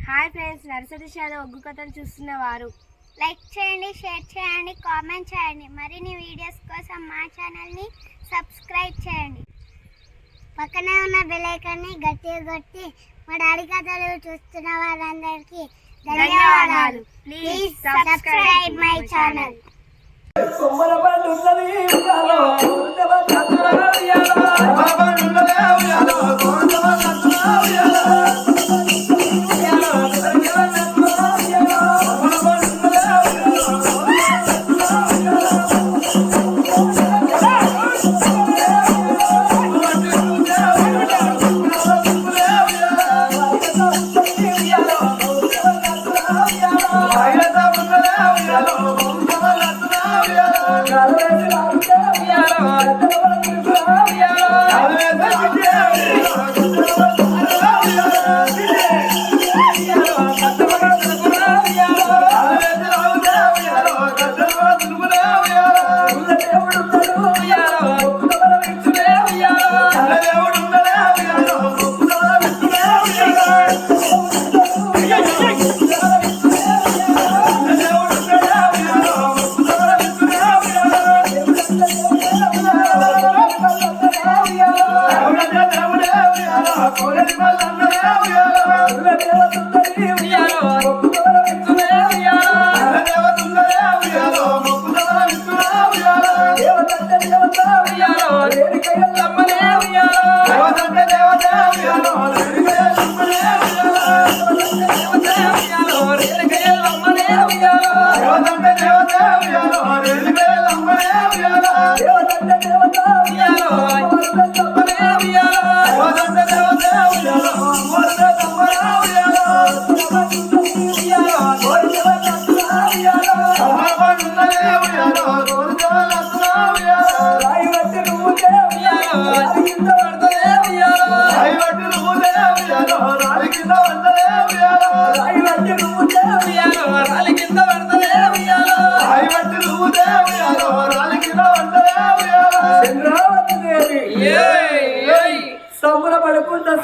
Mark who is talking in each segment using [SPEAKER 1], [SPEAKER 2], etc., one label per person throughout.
[SPEAKER 1] Hi friends, nursery shallow ఒగ్గు కథలు చూస్తున్నవారు
[SPEAKER 2] like చేయండి, share చేయండి, కామెంట్ చేయండి. మరిన్ని వీడియోస్ కోసం మా ఛానల్ని సబ్స్క్రైబ్ చేయండి. పక్కనే ఉన్న బెల్ ఐకాన్ని గట్టిగా కొట్టి మా డాడీ కథలు చూస్తున్న వారందరికీ ధన్యవాదాలు. Please subscribe my channel.
[SPEAKER 3] సంబరపడుకుంటా,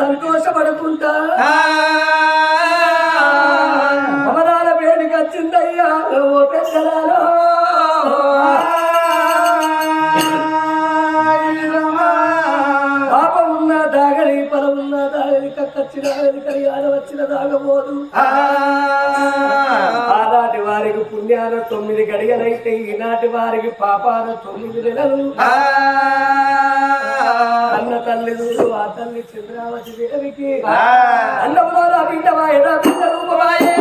[SPEAKER 3] సంతోషపడుకుంటా అవనాల వేడికి వచ్చిందయ్యా ఓ పెద్దలాలో. పాపం ఉన్న దాగలి, పొలం ఉన్న దాగలి, కక్కచ్చిన కడియాల వచ్చిన దాగబోదు. ఆనాటి వారికి పుణ్యాన 9 గడియలైతే ఈనాటి వారికి పాపాన 9 నెలలు. అన్న తల్లి ఆ తల్లి చంద్రావతి దేవికి అన్నములో బిడ్డవాయ బిడ్డ రూపమాయే.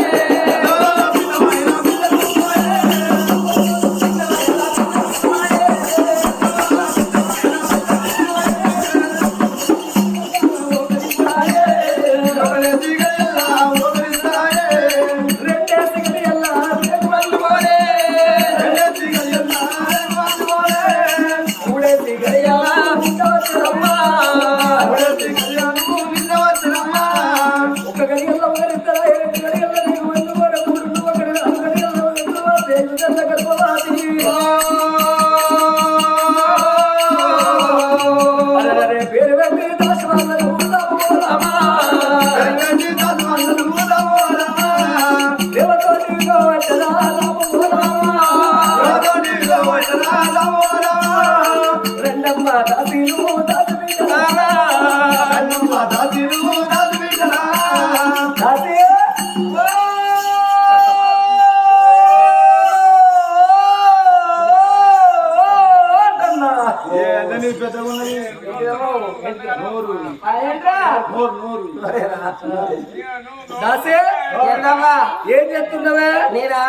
[SPEAKER 3] ఏం చేస్తున్నావే? నేనా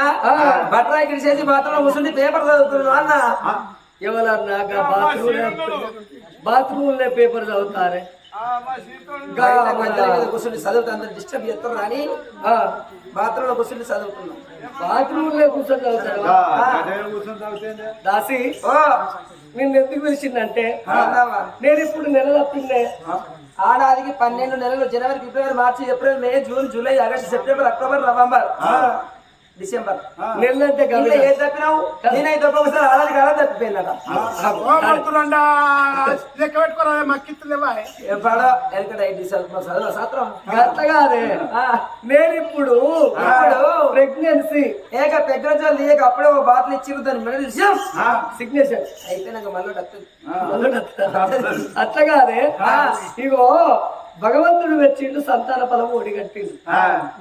[SPEAKER 3] బట్టరా ఇక్కడ చేసి బాత్రూంలో కూర్చుండి పేపర్ చదువుతున్నాను అన్న. ఎవరన్నా బాత్రూంలో పేపర్ చదువుతారే? కూర్చుండి చదువుతా డిస్టర్బ్ చేస్తారు కానీ బాత్రూంలో కూర్చుండి చదువుతున్నాం. బాత్రూంలో కూర్చొని చదువుతారు. దాసి నిన్ను ఎందుకు పిలిచిందంటే నేను ఇప్పుడు నెల తప్పిందే. ఆడాదికి 12 నెలలు జనవరి, ఫిబ్రవరి, మార్చి, ఏప్రిల్, మే, జూన్, జూలై, ఆగస్టు, సెప్టెంబర్, అక్టోబర్, నవంబర్ డిసెంబర్
[SPEAKER 4] నెల్లంటే
[SPEAKER 3] ఇంకా ఏం తప్పినావు నేనైతే ఒక్కొక్కసారి అలాంటి కాలం తప్పిపోయినట
[SPEAKER 4] లెక్క పెట్టుకోరా మక్కిత్తులేవా
[SPEAKER 3] శాస్త్రం
[SPEAKER 4] కాదే నేను ఇప్పుడు ప్రెగ్నెన్సీ
[SPEAKER 3] ప్రెగ్నెన్సీ లేక అప్పుడే ఒక బాటిల్ ఇచ్చి దాని
[SPEAKER 4] సిగ్నేచర్
[SPEAKER 3] అయిపోయినాక మళ్ళీ
[SPEAKER 4] అట్లా కాదే ఇగో భగవంతుడు వచ్చిండు సంతాన ఫలం ఒడిగట్టిండు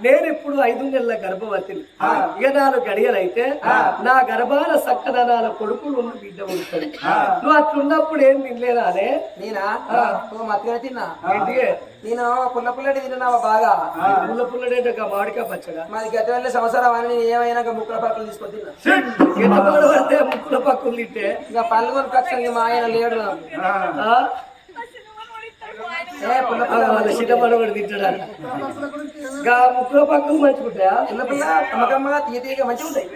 [SPEAKER 4] నేను ఇప్పుడు 5 నెలల గర్భవతిని ఇక 4 గడియలైతే నా గర్భాల సక్కదనాల కొడుకులు ఉన్న బిడ్డ ఉంటాడు నువ్వు అట్లున్నప్పుడు ఏం తినలేదా అనే
[SPEAKER 3] నేనా మత్తిగా తిన్నా
[SPEAKER 4] ఏంటి
[SPEAKER 3] నేను పుల్ల పుల్లటి తిన్నా బాగా
[SPEAKER 4] పుల్లడేట మామిడికాయ పచ్చగా
[SPEAKER 3] మాది గత వెళ్ళే సంవత్సరం అని నేను ముక్కల పక్కలు తీసుకొని తిన్నా
[SPEAKER 4] అంటే ముక్కుల పక్కలు తింటే
[SPEAKER 3] ఇక పళ్ళు కొనుకొచ్చాను మా ఆయన లేడు
[SPEAKER 4] చిన్నపడబడి తింటాడు ముక్కుల పక్కలు మంచుకుంటాయా
[SPEAKER 3] అమ్మకమ్మగా తీయగా మంచిగా ఉంటాయి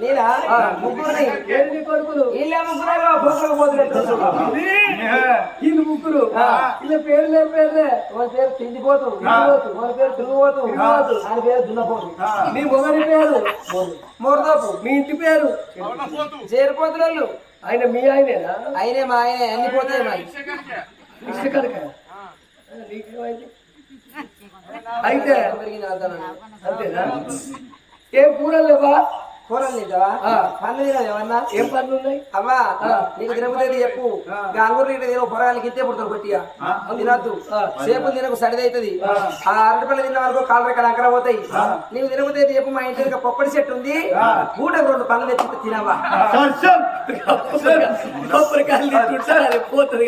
[SPEAKER 3] నేనా ముగ్గురు
[SPEAKER 4] కొడుకులు
[SPEAKER 3] వీళ్ళు ముగ్గురు
[SPEAKER 4] ఇలా పేర్లే పేర్లే
[SPEAKER 3] వాళ్ళ పేరు తిండిపోతు వాళ్ళ పేరు తిరుగుపోతు ఆయన పేరు దున్నపోతు
[SPEAKER 4] నీ మొగని పేరు
[SPEAKER 3] మోరదోపు
[SPEAKER 4] మీ ఇంటి పేరు
[SPEAKER 3] చేరిపోతులు
[SPEAKER 4] ఆయన మీ ఆయనేనా
[SPEAKER 3] ఆయనే మా ఆయనే అన్ని పోతాయి మా
[SPEAKER 4] ఇష్టకడక అయితే అంతేనా ఏం కూరలు లేవా
[SPEAKER 3] కూరలు తింటావా పనులు తినవు ఏమన్నా
[SPEAKER 4] ఏం పనులు ఉన్నాయి
[SPEAKER 3] అవ్వా నీకు తినకపోతే చెప్పు గంగూరు నీకు తిన పొరగాలకి ఇస్తే పుడతారు కొట్టిగా తినద్దు సేపు తినకు సడిది అవుతుంది ఆ అరటిపల్లి తిన్న వరకు కాళ్ళు రెక్కలు అక్కడ పోతాయి నీకు తినకపోతే చెప్పు మా ఇంటి దగ్గర పొప్పడి చెట్టు ఉంది పూటకు 2 పనులు తెచ్చి తినవా
[SPEAKER 4] పోతుంది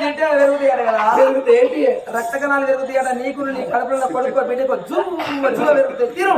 [SPEAKER 3] తింటే పెరుగుతాయి కదా
[SPEAKER 4] ఏంటి
[SPEAKER 3] రక్త కణాలు పెరుగుతాయి కదా నీకు నీ కడుపులో కొడుకో బిడ్డకో జుమ్మ పెరుగుతాయి తిను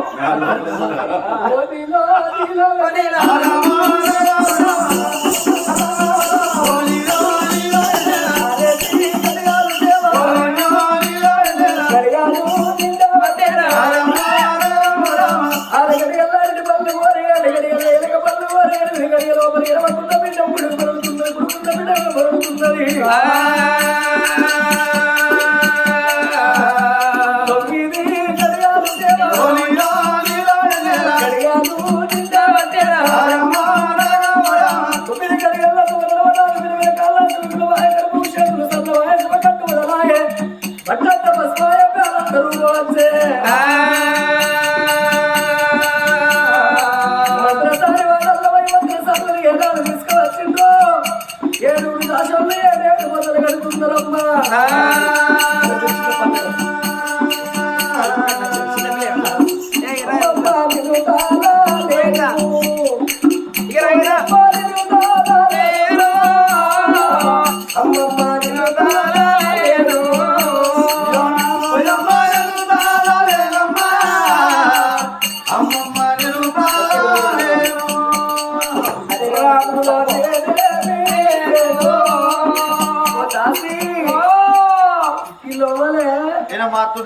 [SPEAKER 4] మత్తు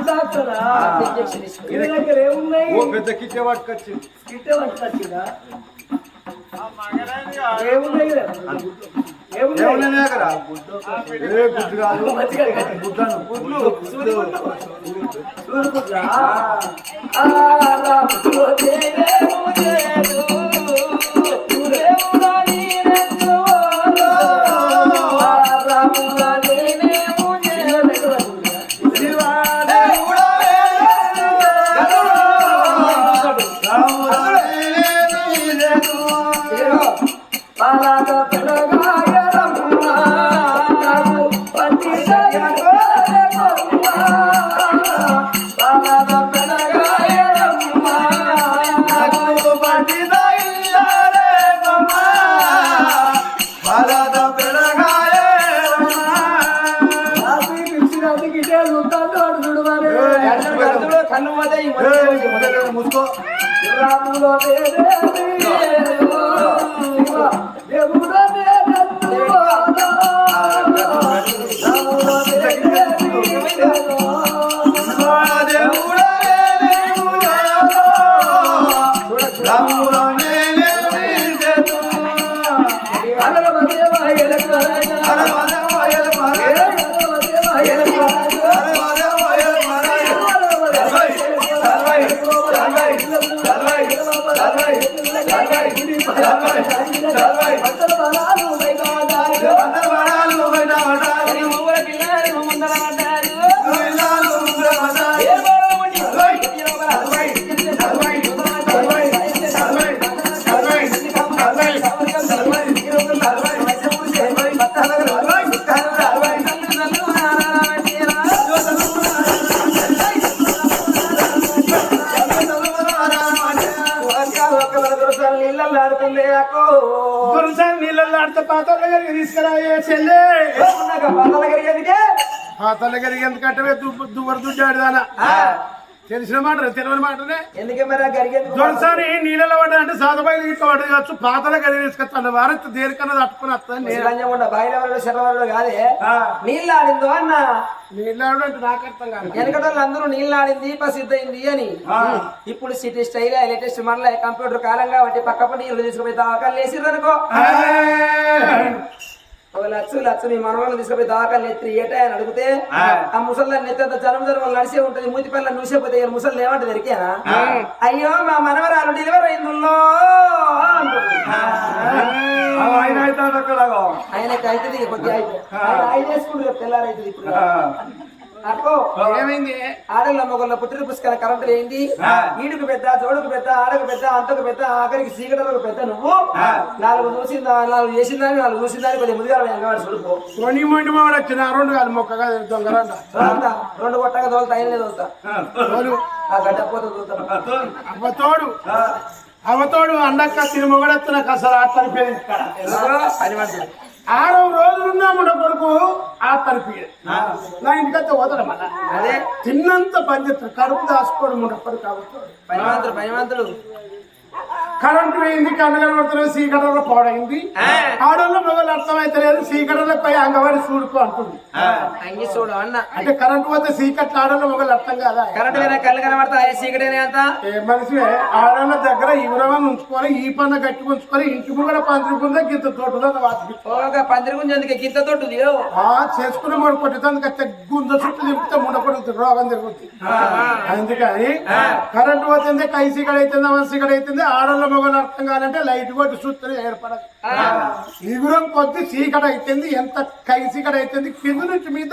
[SPEAKER 4] డాక్టరా దగ్గర ఏమున్నాయి
[SPEAKER 5] పెద్ద కిట్టే పట్టుకొచ్చింది
[SPEAKER 4] కిట్టే పట్టుకొచ్చిందా ఏమున్నాయి
[SPEAKER 5] ఏమున్నాయి అక్కడ ఏ గుడ్డు కాదు
[SPEAKER 4] ముసుకో రాములో
[SPEAKER 3] నాకు
[SPEAKER 5] నీళ్ళల్లో ఆడితే పాతాల గారికి తీసుకురాయే చెల్లె
[SPEAKER 3] పాతాల గరిగేందుకే
[SPEAKER 5] పాతాల గారికి ఎందుకంటే దువ్వరు దుడ్డాడుదానా తెలిసిన మాట తెలియని మాటనే
[SPEAKER 3] ఎందుకే మరి గరిగేందుకు
[SPEAKER 5] దొరసారి నీళ్ళలో పడ్డా అంటే సాధబాయిలు ఇట్లా పడ్డది కావచ్చు పాతల గది తీసుకొస్తాను వారంత దేనికన్నా తట్టుకుని వస్తాను
[SPEAKER 3] బాయిలవాడు శరవాడు కాదే నీళ్ళు ఆడిందో అన్న
[SPEAKER 5] నీళ్ళు అంటే నాకు అర్థం కాదు
[SPEAKER 3] వెనకటోళ్ళు అందరూ నీళ్ళు ఆడింది ప్రసిద్ధ అయింది అని ఇప్పుడు సిటీ స్టైల్ లేటెస్ట్ మళ్ళీ కంప్యూటర్ కాలం కాబట్టి పక్క నీళ్ళు తీసుకుపోయి దాకా లేసిర్రనుకో ఒక లచ్చు నీ మనవాళ్ళు తీసుకుపోయి దాఖలు ఎత్తి ఏటా అని అడిగితే ఆ ముసల్దాన్ని ఎత్తే జనం వాళ్ళు నడిసే ఉంటది మూతి పిల్లలు నూసేపోతే ముసలి ఏమంటే దొరికానా అయ్యో మా మనవరాలు డెలివరీ అయిందో ఆయనకి అవుతుంది కొద్దిగా ఆయన వేసుకుంటారు తెల్లారైతుంది ఇప్పుడు అక్కో
[SPEAKER 5] ఏమైంది
[SPEAKER 3] ఆడల మొగల పుట్టిన పుస్తకాల కరెంటు ఏంటి ఈడుకు పెద్ద జోడుకు పెద్ద ఆడకు పెద్ద అంతకు పెద్ద ఆఖరికి సీకటకు పెద్ద నువ్వు 4 చూసిందా 4 చేసిందని 4 చూసిందని కొద్దిగా ముందుగా చూడుకో
[SPEAKER 5] వచ్చిన 2 కాదు మొక్కగా దొంగరంట
[SPEAKER 3] 2 కొట్టగా తోలుతా ఆయన తోలుతా ఆ గడ్డపోతే తోలుతా
[SPEAKER 5] అవతోడు అండక్క తిని మొగడెత్తునకు అసలు ఆ తరిపేది
[SPEAKER 3] పని మంది
[SPEAKER 5] 6 రోజులున్నా మన కొడుకు ఆ తరిపి నా ఇంటికైతే పోతాడు మన
[SPEAKER 3] అదే
[SPEAKER 5] తిన్నంత పనిచేస్తాడు కడుపు దాచుకోవడం ఉండప్పుడు కాబట్టి
[SPEAKER 3] పనిమంతులు
[SPEAKER 5] కరెంటు వేయింది కన్నగలు పడుతున్నారు సీకటలో పాడైంది ఆడోళ్ళు మొగలు అర్థమైతలేదు సీకటలో పోయి అంగవాడి చూడుకో అంటుంది
[SPEAKER 3] అంగి చూడు అన్న
[SPEAKER 5] అంటే కరెంటు పోతే సీకట్ ఆడోళ్ళు మొగలు అర్థం కాదా
[SPEAKER 3] కరెంట్ వేరే కళ్ళు కనబడతాయి సీకటేనే అంత
[SPEAKER 5] ఏ మనిషి ఆడోళ్ళ దగ్గర ఇవరమని ఉంచుకోవాలి ఈ పన్న గట్టి ఉంచుకొని ఇంటి కూడా పందిరికుందా గింత తోటలో వాటి
[SPEAKER 3] పందిరి ఎందుకు గింత తోటు
[SPEAKER 5] చేసుకున్న మూడు కొట్టితే గుంజ చుట్టూ తిప్పితే ముడపడుతుంది రోగం తిరుగుతుంది అందుకని కరెంటు పోతుంది కై సీకడ అవుతుంది మన సీకడ అవుతుంది ఆడోళ్ళ మొగలు అర్థం కావాలంటే లైట్ కొట్టి చూస్తే ఏర్పడదు ఇగురం కొద్ది సీకడ అవుతుంది ఎంత కై సీకడ అవుతుంది కింద నుంచి మీద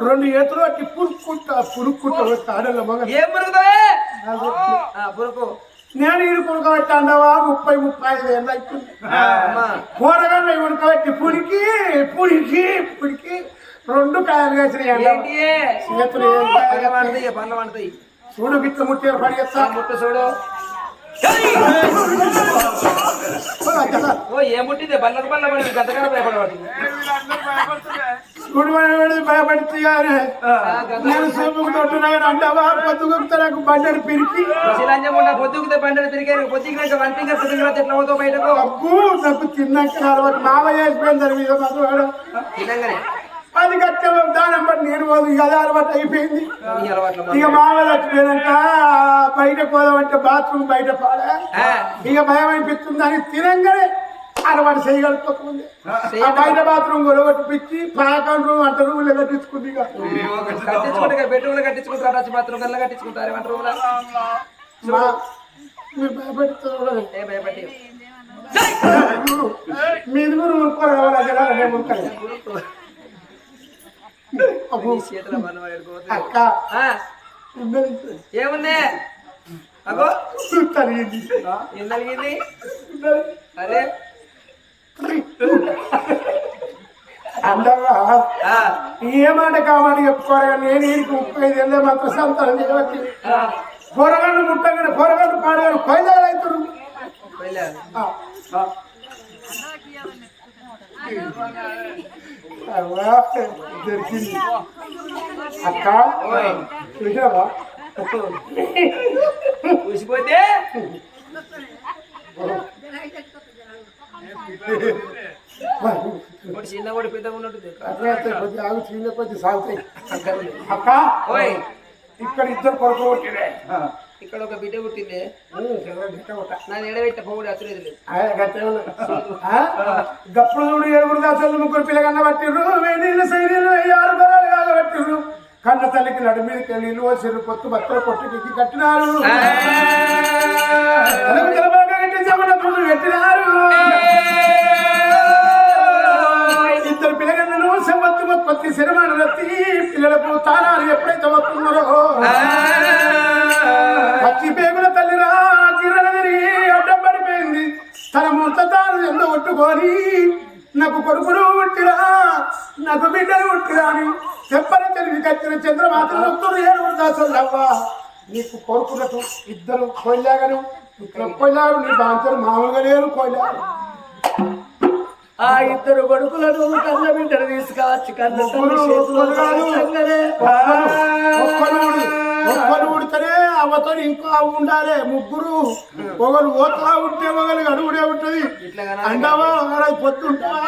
[SPEAKER 5] 2 ఏతులు అట్టి పురుక్కుంటా ఆడోళ్ళ మొగలు
[SPEAKER 3] ఏం పురుకు
[SPEAKER 5] నేను ఈడు కొనుకోబెట్టి అండవా 30-35 ఏళ్ళు అవుతుంది కూరగాయలు కొనుకోబెట్టి పుడికి 2 కాయలు కాసినాయి చేతులు
[SPEAKER 3] పండ్లు
[SPEAKER 5] చూడు గిట్ల ముట్టారు పడిస్తా
[SPEAKER 3] ముట్టు చూడు ఏముంటుంది బల్లరు బల్ల పడి గతగా భయపడబడి
[SPEAKER 5] చూడు భయపడితే నేను సూపుకు తొట్టున్నాను అంటావా పొద్దుగుతా నాకు బండలు పిరికి
[SPEAKER 3] పొద్దుకుతే బండలు తిరిగారు పొద్దుకి వన్ ఫింగర్ ఎట్లా అవుతావు బయటకు
[SPEAKER 5] అబ్బు నాకు తిన్నాక అలవాటు మావయ్య వేసిపోయింది దాని మీద మధువాడు
[SPEAKER 3] తినంగానే
[SPEAKER 5] అది కట్టే దాని బట్టి నేను పోదు ఇక అలవాటు అయిపోయింది ఇక మామూలు వచ్చిపోయాక బయట పోదామంటే బాత్రూమ్ బయట పాడా ఇక భయం అనిపిస్తుంది దానికి తినంగానే అలవాటు చేయగలుగుతుంది బయట బాత్రూమ్ గొడవట్టి పిచ్చి పాకం రూమ్ అంట రూమ్లో కట్టించుకుంది
[SPEAKER 3] బెడ్రూమ్ కట్టించుకుంటారు బాత్రూమ్ కల్లా కట్టించుకుంటారు
[SPEAKER 5] మీరు భయపెడుతున్నారు
[SPEAKER 3] భయపడి
[SPEAKER 5] మీది మీరు ఊరుకోవాలి అక్క
[SPEAKER 3] ఏముంది అగో
[SPEAKER 5] తలిగింది
[SPEAKER 3] ఏం తలిగింది అరే
[SPEAKER 5] అందరూ ఏమాట కావాలి చెప్పుకోరా నేను ఈడికి 35 ఏళ్ళే మాత్రం సంతానం చేయవచ్చు కూరగాయలు ముట్టగానే కూరగాయలు పాడగానే పైదాలు అవుతారు దొరికింది అక్క చూసావా
[SPEAKER 3] చూసిపోతే చిన్న కూడా పెద్దగా ఉన్నట్టు
[SPEAKER 5] చిన్న కొద్ది సాగుతాయి అక్క ఇక్కడ 2 కొడుకు పుట్టినే
[SPEAKER 3] ఇక్కడ ఒక బిడ్డ పుట్టింది నా ఎడబెట్ట పోడు అసలేదు
[SPEAKER 5] గప్పుడు చూడు 7 దాసాలు 3 పిల్లగన్న పట్టిర్రు వేణీళ్ళు సైనీళ్ళు 6 బలాలు కాగబట్టిర్రు కన్న తల్లికి నడు మీదకి నీళ్ళు వచ్చిర్రు కొత్త బత్తలు కొట్టుకి కట్టినారు పెట్టినారు 2 పిల్లగన్నను సంవత్సరం శరమాను రత్తి పిల్లలకు తానాలు ఎప్పుడైతే వస్తున్నారో పచ్చి పేగుల తల్లిరా గిరనగిరి అడ్డం పడిపోయింది తన ముర్తతాను ఎంతో కొట్టుకొని నాకు కొడుకులు పుట్టిరా నాకు బిడ్డలు పుట్టిరా అని చెప్పని తెలివి కట్టిన చంద్రమాతలు 7 దాసులు అవ్వా నీకు కొడుకులకు 2 కొయ్యాగను ఇట్లా కొయ్యారు నీ బాంచరు మామూలుగా లేరు కొయ్యారు
[SPEAKER 4] ఆ ఇద్దరు కొడుకులను కన్న బిడ్డలు తీసుకువచ్చి కన్న తల్లి చేతిలో పెట్టంగానే
[SPEAKER 5] ఒక్కరు ఉడితేనే అవ్వతో ఇంకో అవ్వ ఉండాలి. ముగ్గురు ఒకరు పోతా ఉంటే ఒకరు అడుగుడే ఉంటది. అంటావా ఒకరు పొద్దుంటావా